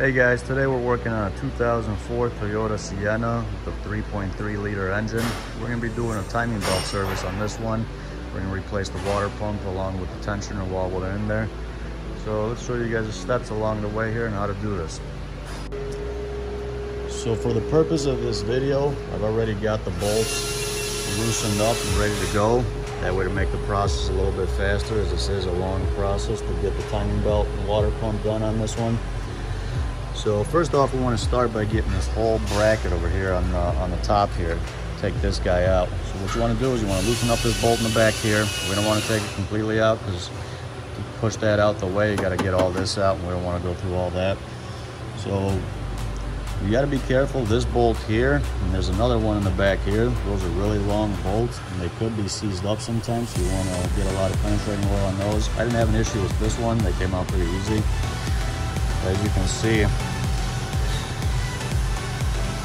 Hey guys, today we're working on a 2004 Toyota Sienna with a 3.3 liter engine. We're going to be doing a timing belt service on this one. We're going to replace the water pump along with the tensioner while we're in there. So let's show you guys the steps along the way here and how to do this. So for the purpose of this video, I've already got the bolts loosened up and ready to go. That way to make the process a little bit faster, as this is a long process to get the timing belt and water pump done on this one. So first off, we want to start by getting this whole bracket over here on the top here. Take this guy out. So what you want to do is you want to loosen up this bolt in the back here. We don't want to take it completely out because to push that out the way, you got to get all this out, and we don't want to go through all that. So you got to be careful. This bolt here, and there's another one in the back here. Those are really long bolts, and they could be seized up sometimes, so you want to get a lot of penetrating oil on those. I didn't have an issue with this one. They came out pretty easy. As you can see,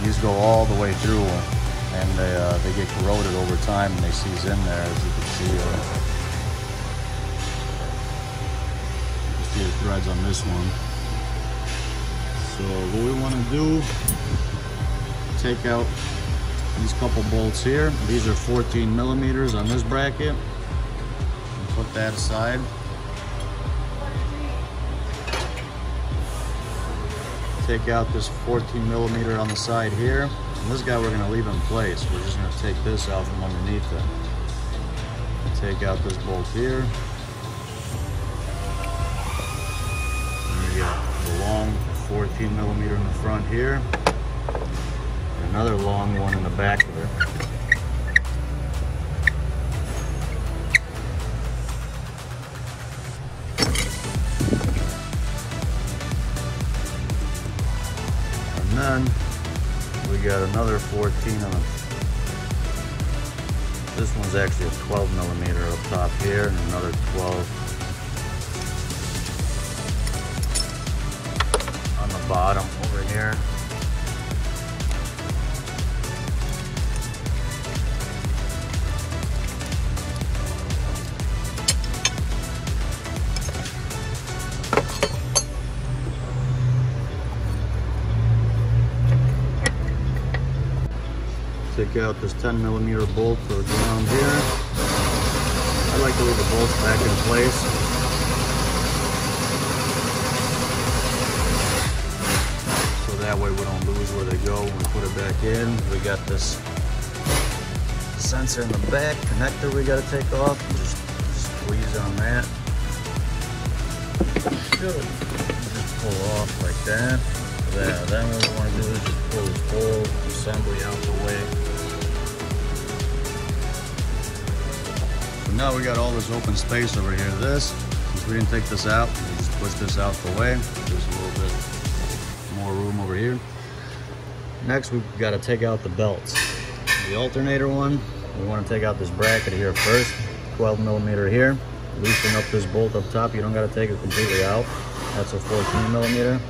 these go all the way through, and they get corroded over time, and they seize in there, as you can see. You can see the threads on this one. So what we want to do, take out these couple bolts here. These are 14 millimeters on this bracket. And put that aside. Take out this 14 millimeter on the side here. And this guy we're going to leave in place. We're just going to take this out from underneath it. Take out this bolt here. There you go. The long 14 millimeter in the front here. And another long one in the back of it. And then we got another 14 on the, this one's actually a 12 millimeter up top here, and another 12 on the bottom over here. Take out this 10 millimeter bolt for the ground here. I like to leave the bolts back in place. So that way we don't lose where they go when we put it back in. We got this sensor in the back, connector we got to take off. Just squeeze on that. Just pull off like that. Then what we want to do is just pull this whole assembly out the way. So now we got all this open space over here. This, since we didn't take this out, we just push this out the way. There's a little bit more room over here. Next, we've got to take out the belts. The alternator one, we want to take out this bracket here first. 12 millimeter here. Loosen up this bolt up top. You don't got to take it completely out. That's a 14 millimeter.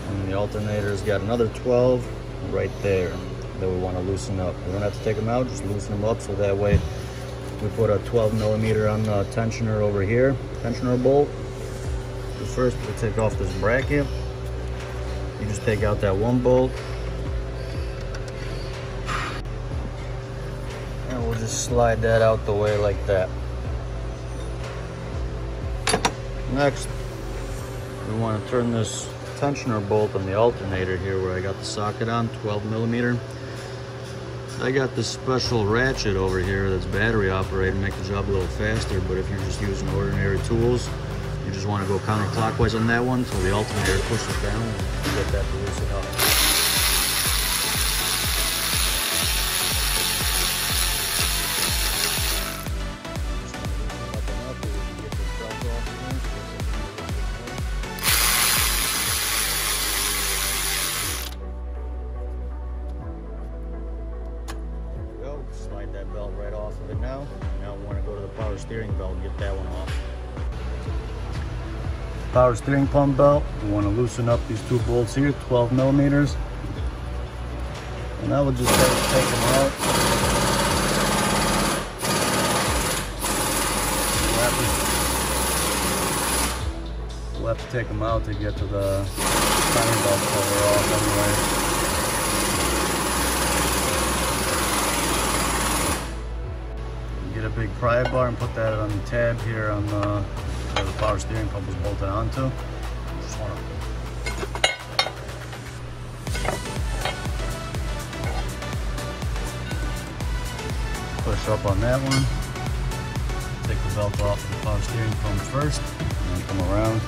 And the alternator's got another 12 right there that we want to loosen up. We don't have to take them out, just loosen them up, so that way we put a 12 millimeter on the tensioner over here, tensioner bolt. So first we take off this bracket. You just take out that one bolt. And we'll just slide that out the way like that. Next, we want to turn this tensioner bolt on the alternator here where I got the socket on, 12 millimeter. I got this special ratchet over here that's battery operated, make the job a little faster, but if you're just using ordinary tools, you just want to go counterclockwise on that one until the alternator pushes down and get that to loosen up. Slide that belt right off of it now. Now we want to go to the power steering belt and get that one off. Power steering pump belt, we want to loosen up these two bolts here, 12 millimeters. And I would just take them out. have to take them out to get to the timing belt cover off anyway. Get a big pry bar and put that on the tab here on the where the power steering pump is bolted onto. Just want to push up on that one. Take the belt off of the power steering pump first, and then come around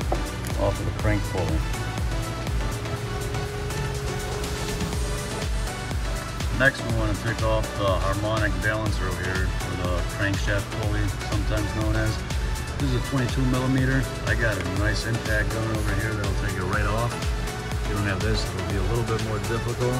off of the crank pulley. Next, we want to take off the Harmonic balancer over here, or the crankshaft pulley, sometimes known as. This is a 22 millimeter. I got a nice impact gun over here that'll take it right off. If you don't have this, it'll be a little bit more difficult.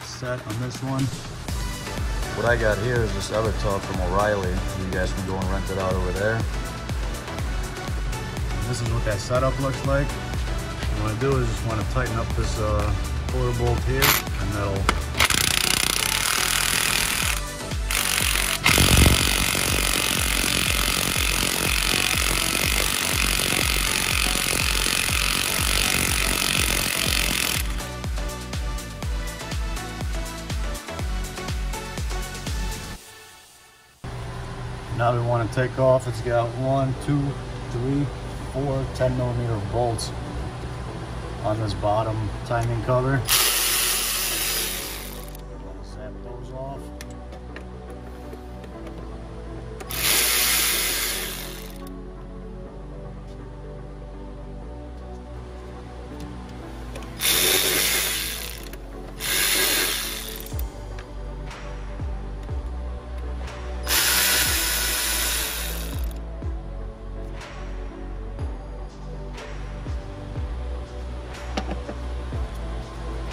Set on this one. What I got here is this other tub from O'Reilly. You guys can go and rent it out over there. This is what that setup looks like. What you want to do is just want to tighten up this puller bolt here, and that'll Now we want to take off, it's got 1, 2, 3, 4, 10 millimeter bolts on this bottom timing cover. Snap those off.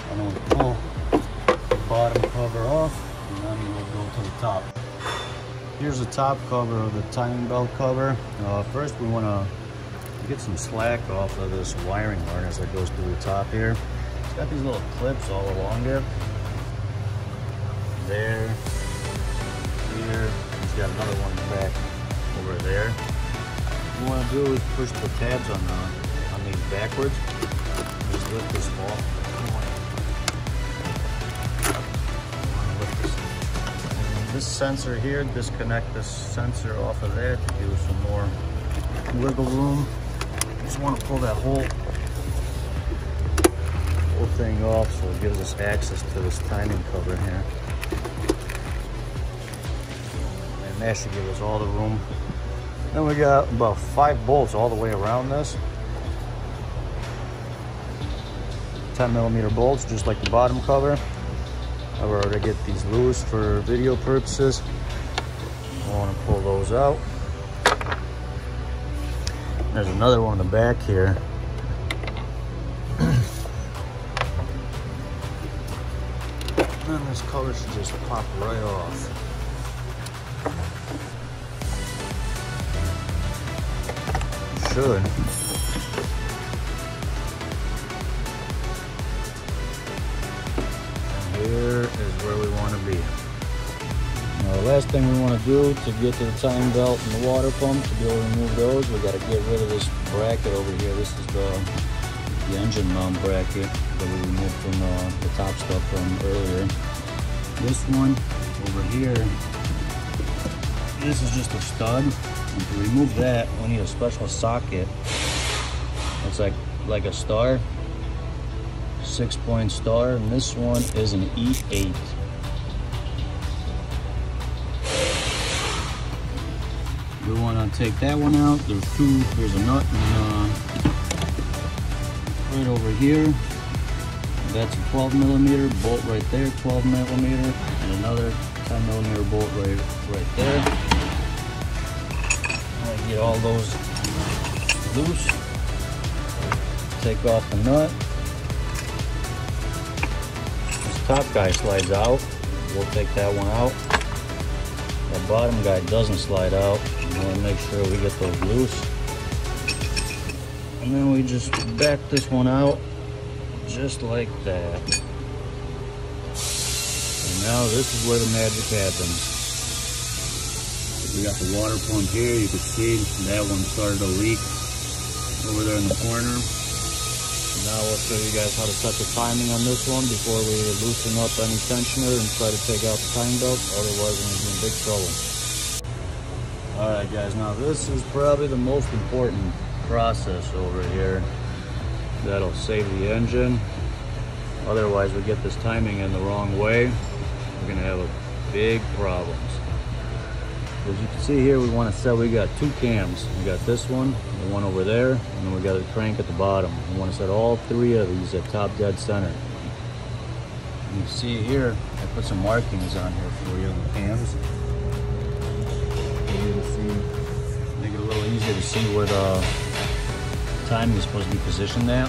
And then we'll pull the bottom cover off, and then we'll go to the top. Here's the top cover of the timing belt cover. First we want to get some slack off of this wiring harness that goes through the top here. It's got these little clips all along it. There, here, it's got another one back over there. What you want to do is push the tabs on these backwards. Just lift this off. This sensor here, disconnect this sensor off of there to give us some more wiggle room. You just want to pull that whole thing off so it gives us access to this timing cover here. And that should give us all the room. Then we got about 5 bolts all the way around this. 10 millimeter bolts, just like the bottom cover. I've already get these loose for video purposes. I want to pull those out. There's another one in the back here. And this cover should just pop right off. Should. Here is where we want to be. Now, the last thing we want to do to get to the timing belt and the water pump, to be able to remove those, we got to get rid of this bracket over here. This is the engine mount bracket that we removed from the top stuff from earlier. This one over here, this is just a stud. And to remove that, we need a special socket. It's like a star. 6-point star, and this one is an E8. We want to take that one out. There's a nut right over here. That's a 12 millimeter bolt right there, 12 millimeter, and another 10 millimeter bolt right there. I'll get all those loose. Take off the nut. Top guy slides out. We'll take that one out. The bottom guy doesn't slide out. We want to make sure we get those loose. And then we just back this one out just like that. And now this is where the magic happens. We got the water pump here. You can see that one started to leak over there in the corner. Now we'll show you guys how to set the timing on this one before we loosen up any tensioner and try to take out the timing belt. Otherwise we're going to be in big trouble. Alright guys, now this is probably the most important process over here. That'll save the engine. Otherwise we get this timing in the wrong way, we're going to have big problems. As you can see here, we want to set, we got two cams. We got this one, the one over there, and then we got a crank at the bottom. We want to set all three of these at top dead center. And you see here, I put some markings on here for you on the cams. You can see, make it a little easier to see where the timing is supposed to be positioned at.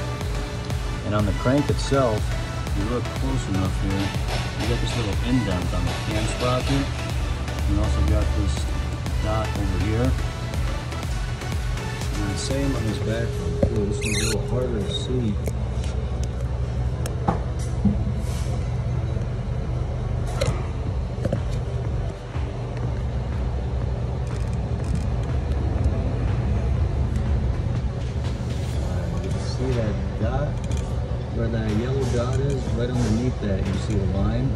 And on the crank itself, if you look close enough here, you got this little indent on the cam sprocket. We also got this dot over here. And the same on this back one too. This one's a little harder to see. You can see that dot, where that yellow dot is, right underneath that you see the line.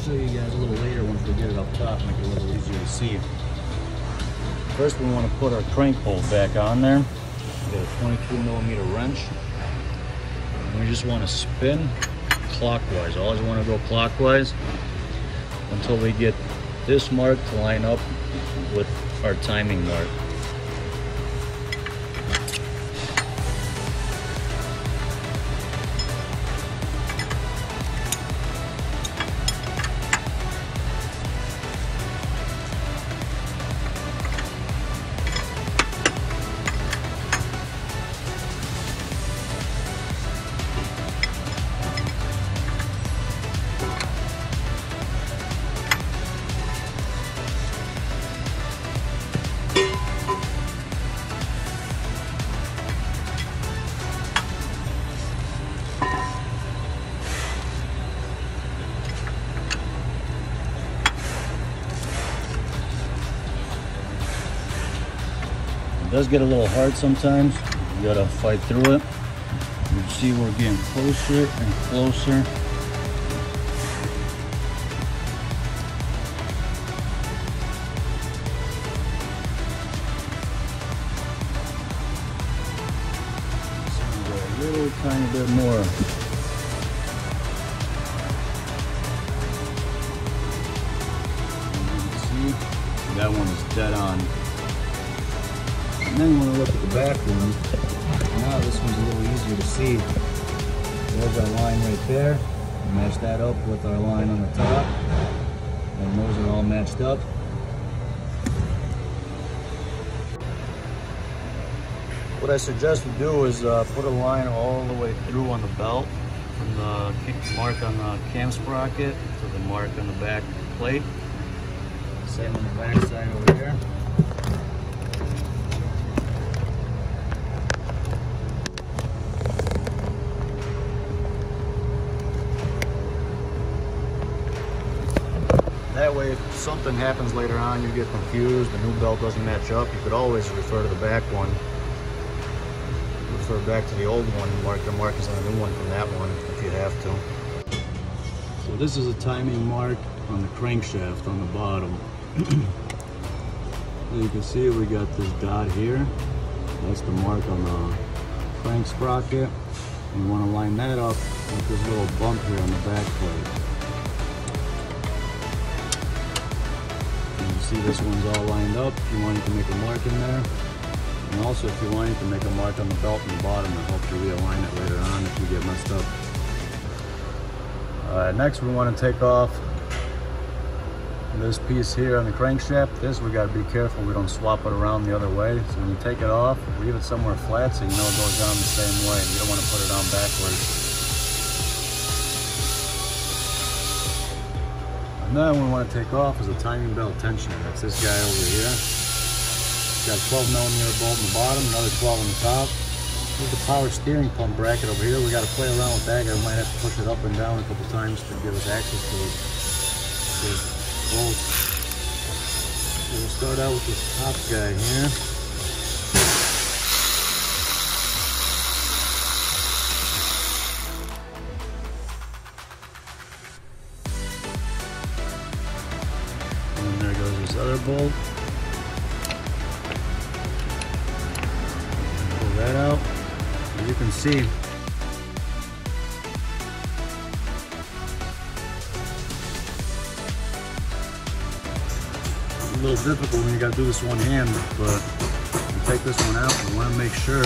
Show you guys a little later once we get it up top, make it a little easier to see. First we want to put our crank bolt back on there. We got a 22mm wrench. And we just want to spin clockwise. Always want to go clockwise until we get this mark to line up with our timing mark. It does get a little hard sometimes. You gotta fight through it. You see we're getting closer and closer. So a little tiny bit more. And you can see that one is dead on. And then you want to look at the back one. Now this one's a little easier to see. There's our line right there. Match that up with our line on the top. And those are all matched up. What I suggest you do is put a line all the way through on the belt, from the mark on the cam sprocket to the mark on the back plate. Same on the back side over here. That way, if something happens later on, you get confused, the new belt doesn't match up, you could always refer to the back one. Refer back to the old one and mark the markings on the new one from that one if you have to. So this is a timing mark on the crankshaft on the bottom. You can see we got this dot here. That's the mark on the crank sprocket. And you want to line that up with this little bump here on the back plate. See, this one's all lined up. If you wanted to make a mark in there, and also if you wanted to make a mark on the belt in the bottom, it helps you realign it later on if you get messed up. Next we want to take off this piece here on the crankshaft. This we got to be careful we don't swap it around the other way. So when you take it off, leave it somewhere flat so you know it goes down the same way. You don't want to put it on backwards. And then we want to take off is a timing belt tensioner. That's this guy over here. Got a 12mm bolt in the bottom, another 12 on the top. Here's the power steering pump bracket over here. We got to play around with that. I might have to push it up and down a couple times to give us access to those bolts. So we'll start out with this top guy here. And there goes this other bolt. Pull that out. As you can see, a little difficult when you gotta do this one hand, but you take this one out, you wanna make sure you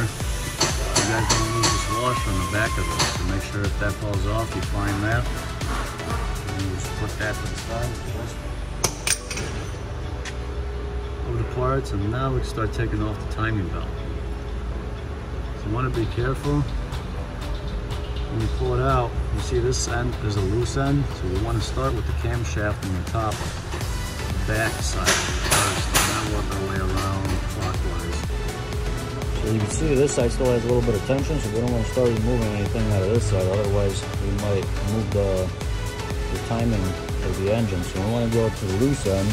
guys don't lose this washer on the back of this. So make sure if that falls off, you find that. And you just put that to the side. Over the parts, and now we can start taking off the timing belt. So you wanna be careful. When you pull it out, you see this end is a loose end, so you want to start with the camshaft on the top, back side first, and then work our way around clockwise. So you can see this side still has a little bit of tension, so we don't want to start removing anything out of this side, otherwise we might move the timing of the engine. So we want to go to the loose end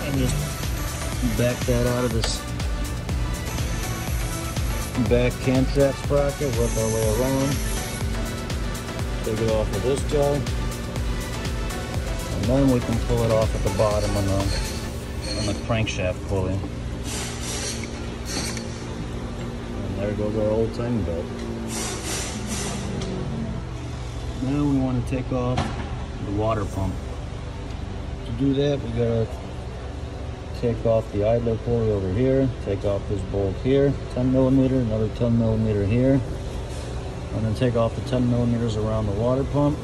and just back that out of this back camshaft sprocket, work our way around. Take it off with this guy, and then we can pull it off at the bottom on the crankshaft pulley. And there goes our old timing belt. Now we want to take off the water pump. To do that, we gotta take off the idler pulley over here, take off this bolt here, 10mm, another 10mm here. And then take off the 10mm around the water pump.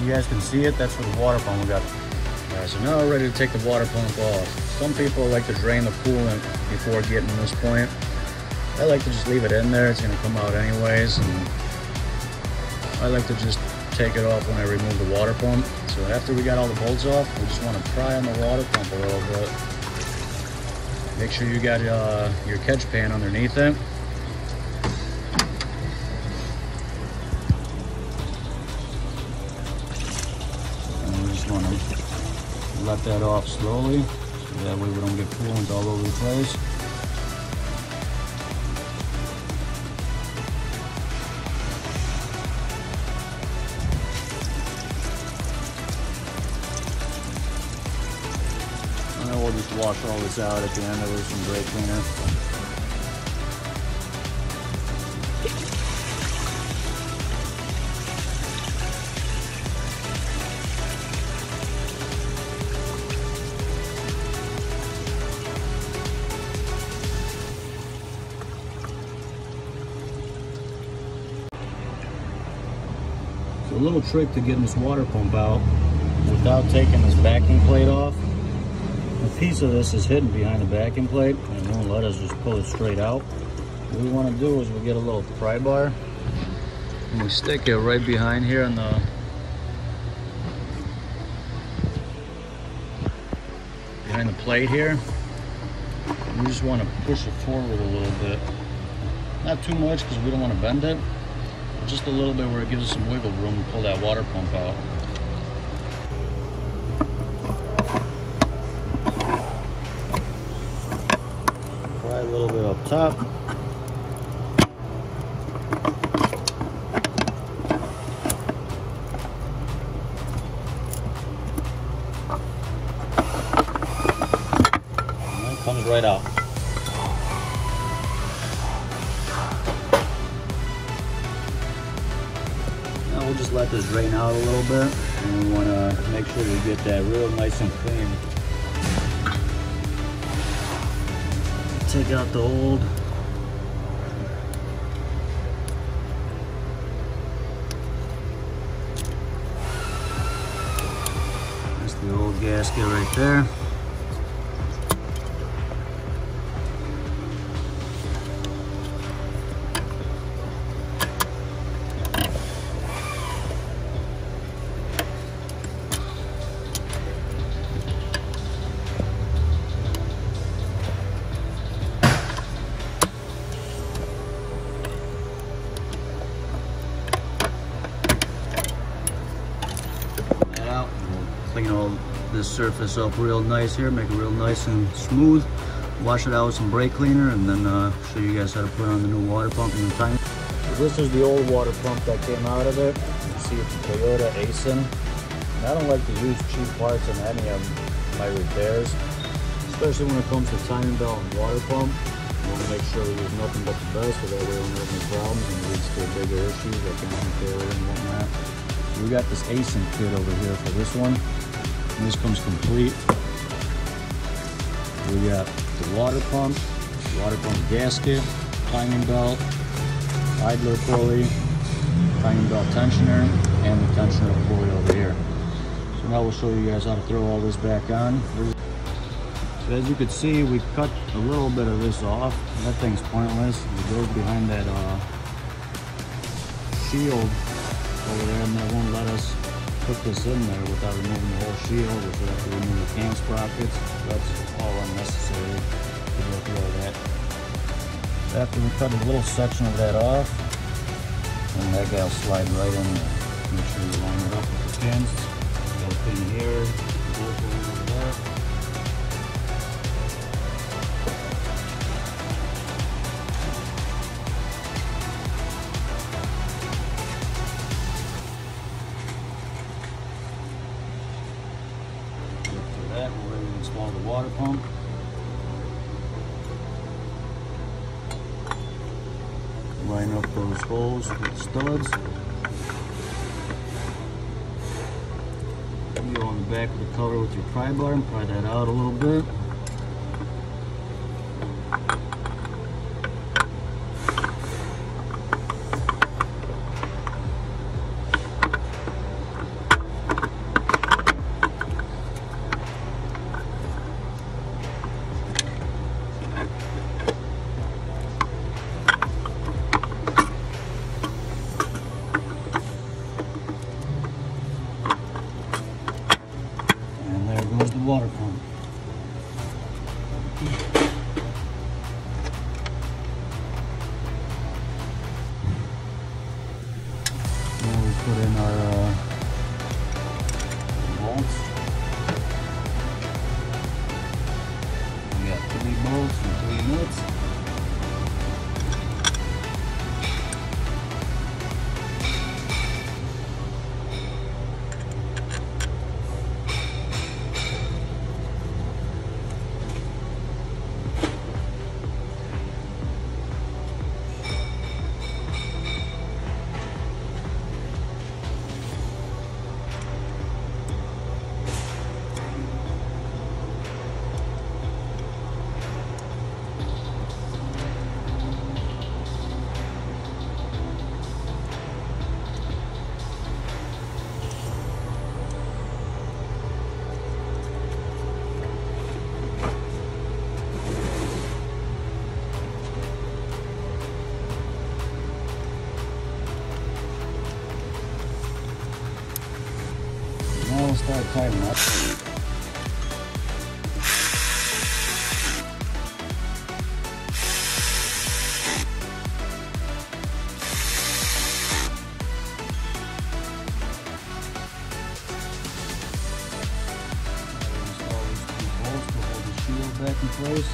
You guys can see it, that's for the water pump we got. Alright, so now we're ready to take the water pump off. Some people like to drain the coolant before getting to this point. I like to just leave it in there, it's going to come out anyways. And I like to just take it off when I remove the water pump. So after we got all the bolts off, we just want to pry on the water pump a little bit. Make sure you got your catch pan underneath it. Want to let that off slowly, so that way we don't get coolant all over the place. And then we'll just wash all this out at the end of it with some brake cleaner. A little trick to getting this water pump out without taking this backing plate off. A piece of this is hidden behind the backing plate and it won't let us just pull it straight out. What we want to do is we get a little pry bar and we stick it right behind here on the plate here. We just want to push it forward a little bit. Not too much because we don't want to bend it, but just a little bit where it gives us some wiggle room to pull that water pump out. Pry a little bit up top. Comes right out. Now we'll just let this drain out a little bit, and we want to make sure we get that real nice and clean. Take out the old that's the old gasket right there. Clean all this surface up real nice here, make it real nice and smooth. Wash it out with some brake cleaner and then show you guys how to put on the new water pump in the tank. So this is the old water pump that came out of it. You see it's a Toyota Sienna. And I don't like to use cheap parts in any of my repairs, especially when it comes to timing belt and water pump. I want to make sure we use nothing but the best so that way we don't have any problems and leads to bigger issues like engine failure and whatnot. We got this Sienna kit over here for this one. And this comes complete. We got the water pump gasket, timing belt, idler pulley, timing belt tensioner, and the tensioner pulley over here. So now we'll show you guys how to throw all this back on. So as you can see, we cut a little bit of this off. That thing's pointless. It goes behind that shield over there, and that won't let us put this in there without removing the whole shield, which we have to remove the cam sprockets. That's all unnecessary to go through all that. After we cut a little section of that off, and that guy will slide right in there. Make sure you line it up with the pins. Got a pin here, both over there. That, we're ready to install the water pump. Line up those holes with studs. You go on the back of the cover with your pry bar and pry that out a little bit. Goes the water pump. tighten up. Install these two bolts to hold the shield back in place.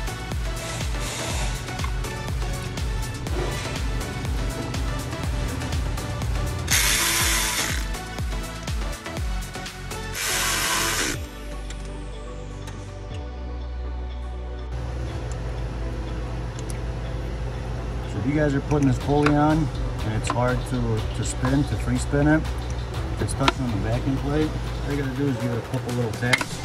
So if you guys are putting this pulley on and it's hard to spin, to free spin it, if it's touching on the backing plate, all you gotta do is give it a couple little taps.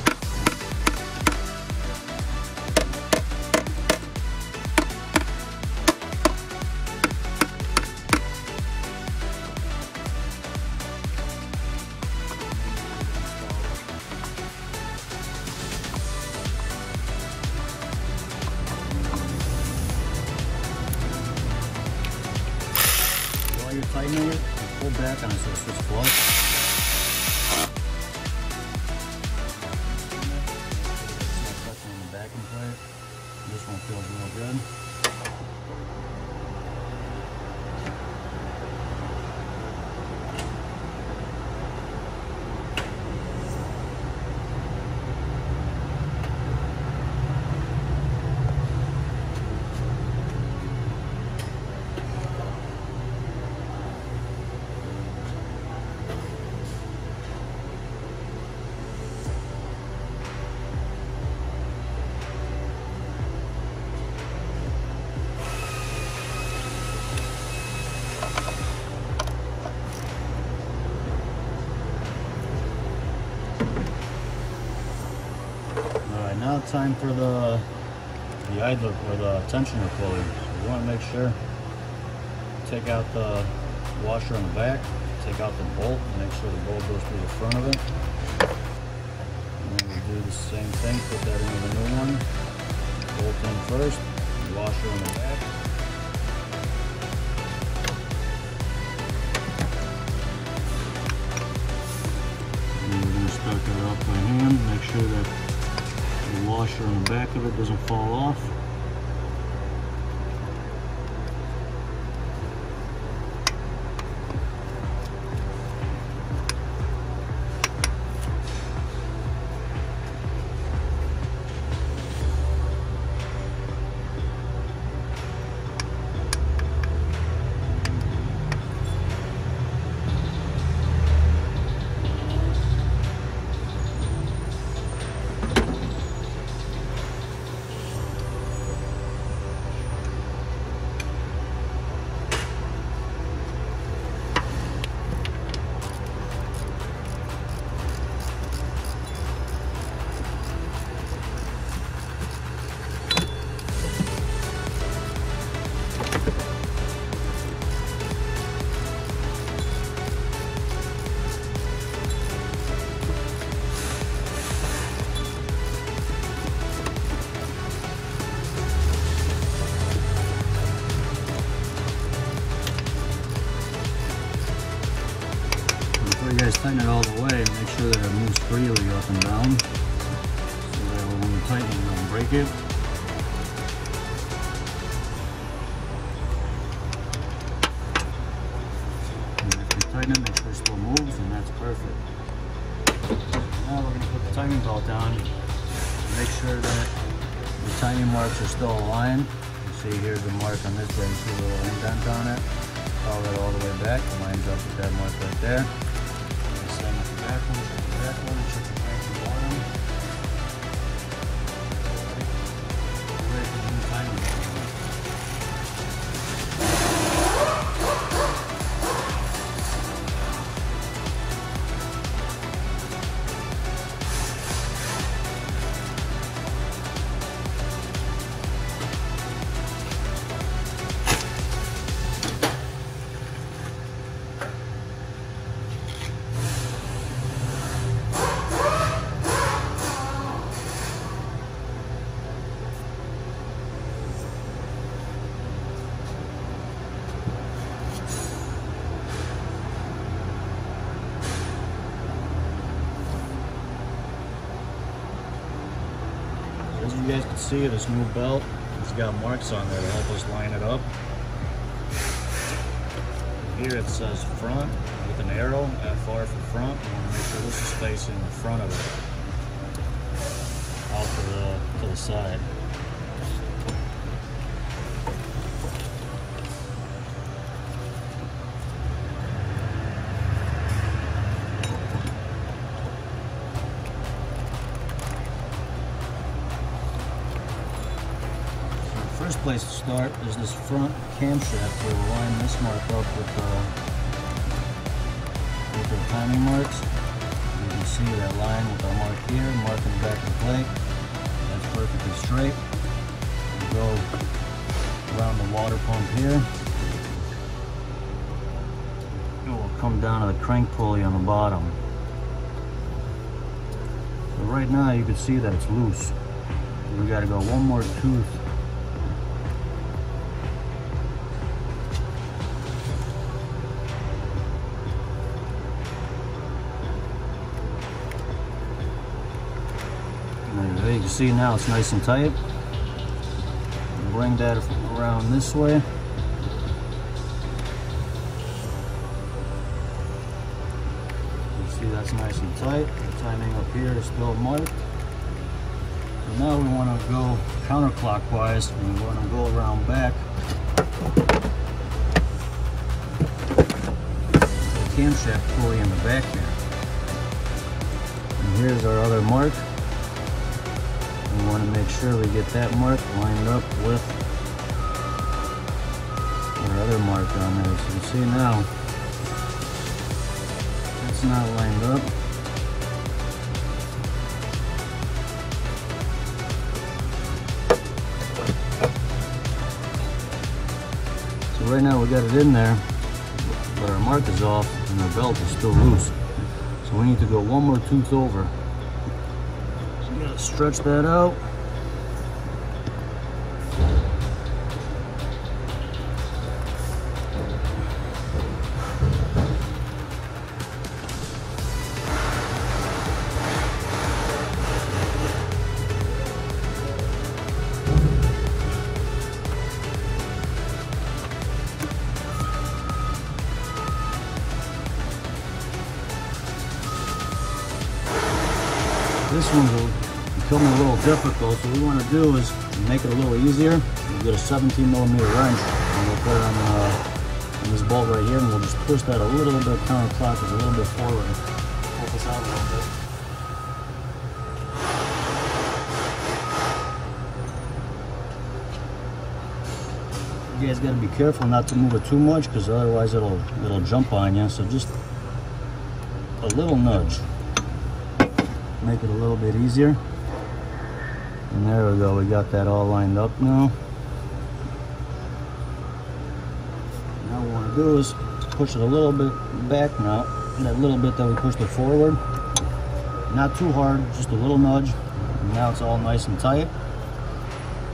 You're tightening it, you pull back on it so it's just flush. It's not touching on the backing plate. This one feels real good. Alright, now time for the idler or the tensioner pulley. So you want to make sure, take out the washer on the back, take out the bolt, make sure the bolt goes through the front of it. And then we'll do the same thing, put that into the new one. Bolt in first, washer on the back. And we're going to start that off by hand, make sure that the washer on the back of it doesn't fall off. You guys tighten it all the way and make sure that it moves freely up and down so that when you tighten it, you don't break it. And if you tighten it, make sure it still moves, and that's perfect. Now we're going to put the timing belt on. Make sure that the timing marks are still aligned. You see here's the mark on this way, you see a little indent on it. Follow that all the way back, it lines up with that mark right there. Same with the back one, check the back one, check the back and bottom. Ready for the new timing belt. as you guys can see, this new belt has got marks on there to help us line it up. Here it says front with an arrow, FR for front. We want to make sure this is facing the front of it, out to the side. First place to start is this front camshaft. We'll line this mark up with the timing marks. You can see that line with our mark here, mark in the back of the plate. That's perfectly straight. We'll go around the water pump here. And we'll come down to the crank pulley on the bottom. So right now you can see that it's loose. We got to go one more tooth. There you can see now it's nice and tight. Bring that around this way. You see that's nice and tight. The timing up here is still marked. So now we want to go counterclockwise and we want to go around back. The camshaft pulley in the back here. And here's our other mark. We want to make sure we get that mark lined up with our other mark on there. So you see now, it's not lined up. So right now we got it in there, but our mark is off and our belt is still loose. So we need to go one more tooth over. Stretch that out. This one's becoming a little difficult, so what we want to do is make it a little easier. We'll get a 17mm wrench and we'll put it on this bolt right here, and we'll just push that a little bit counterclockwise, a little bit forward, help us out a little bit. You guys got to be careful not to move it too much, because otherwise it'll jump on you. So just a little nudge, make it a little bit easier. And there we go, we got that all lined up now. Now what we want to do is push it a little bit back now, that little bit that we pushed it forward. Not too hard, just a little nudge. And now it's all nice and tight.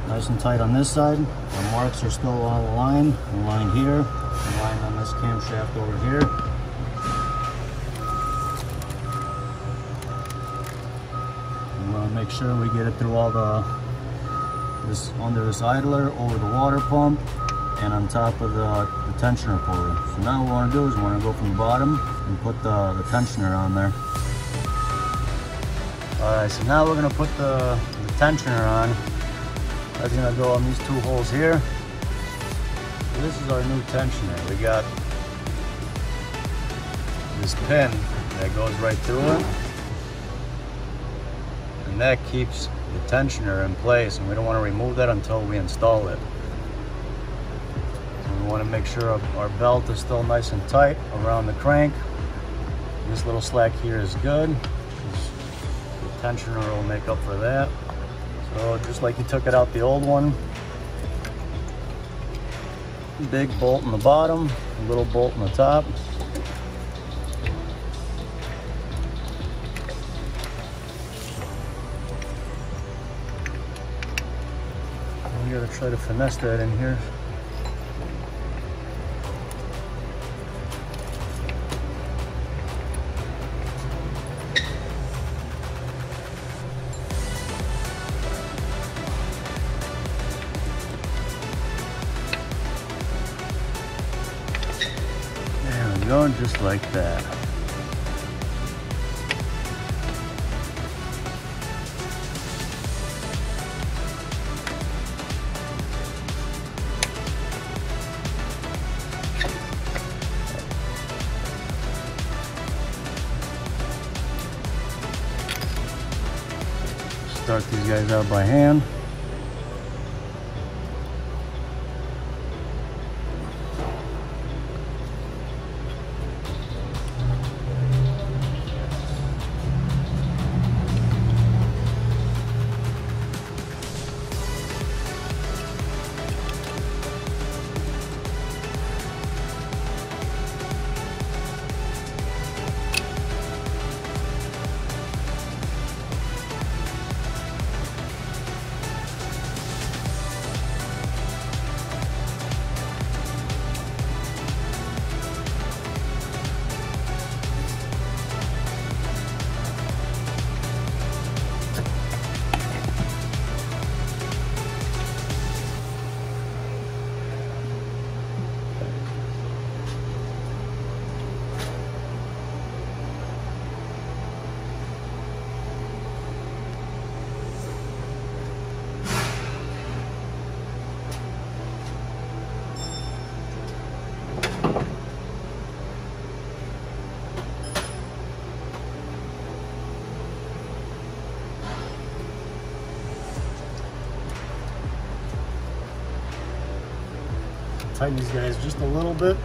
Nice and tight on this side. The marks are still all aligned. Aligned here, aligned on this camshaft over here. Make sure we get it through all under this idler, over the water pump, and on top of the tensioner pulley. So now what we want to do is we want to go from the bottom and put the tensioner on there. Alright, so now we're going to put the tensioner on. That's going to go on these two holes here. So this is our new tensioner. We got this pin that goes right through it. And that keeps the tensioner in place, and we don't want to remove that until we install it. So we want to make sure our belt is still nice and tight around the crank. This little slack here is good. The tensioner will make up for that. So just like you took it out the old one, big bolt in the bottom, a little bolt in the top. You gotta try to finesse that in here. go, just like that. Start these guys out by hand. Tighten these guys just a little bit.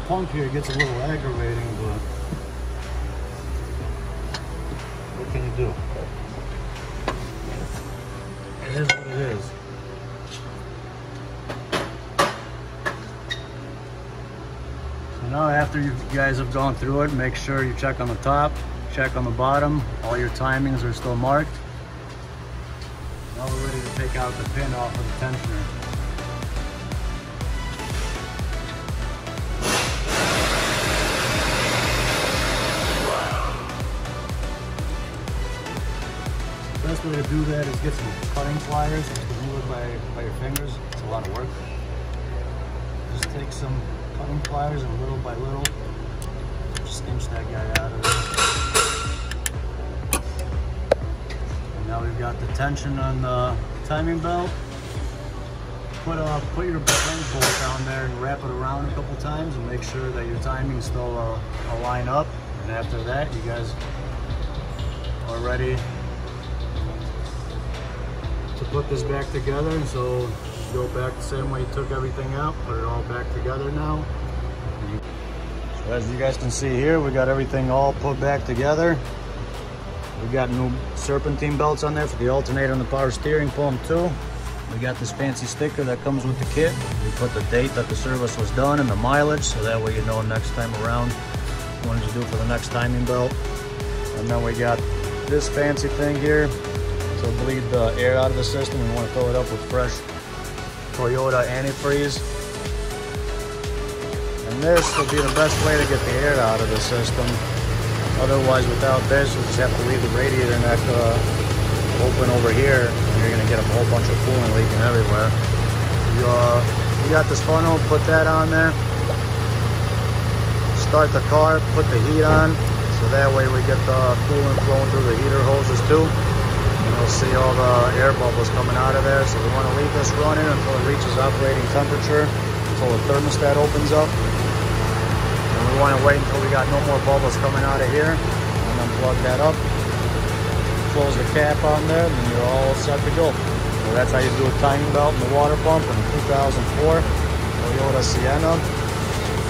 pump here gets a little aggravating, but what can you do? It is what it is. So now after you guys have gone through it, make sure you check on the top, check on the bottom. All your timings are still marked. Now we're ready to take out the pin off of the tensioner. The best way to do that is get some cutting pliers. You can do it by your fingers. It's a lot of work. Just take some cutting pliers and little by little, just inch that guy out of there. And now we've got the tension on the timing belt. Put your bend bolt down there and wrap it around a couple times and make sure that your timing still align up. And after that, you guys are ready to put this back together. And so go back the same way you took everything out, put it all back together now. So as you guys can see here, we got everything all put back together. We got new serpentine belts on there for the alternator and the power steering pump too. We got this fancy sticker that comes with the kit. We put the date that the service was done and the mileage, so that way you know next time around what to do for the next timing belt. And then we got this fancy thing here to bleed the air out of the system. We want to fill it up with fresh Toyota antifreeze. And this would be the best way to get the air out of the system. Otherwise, without this, you just have to leave the radiator neck open over here, and you're going to get a whole bunch of coolant leaking everywhere. You got this funnel, put that on there. Start the car, put the heat on, so that way we get the coolant flowing through the heater hoses too. And you'll see all the air bubbles coming out of there. So we want to leave this running until it reaches operating temperature, until the thermostat opens up. And we want to wait until we got no more bubbles coming out of here, and then plug that up. Close the cap on there, and then you're all set to go. So that's how you do a timing belt and the water pump in a 2004 Toyota Sienna.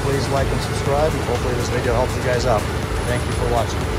Please like and subscribe, and hopefully this video helps you guys out. Thank you for watching.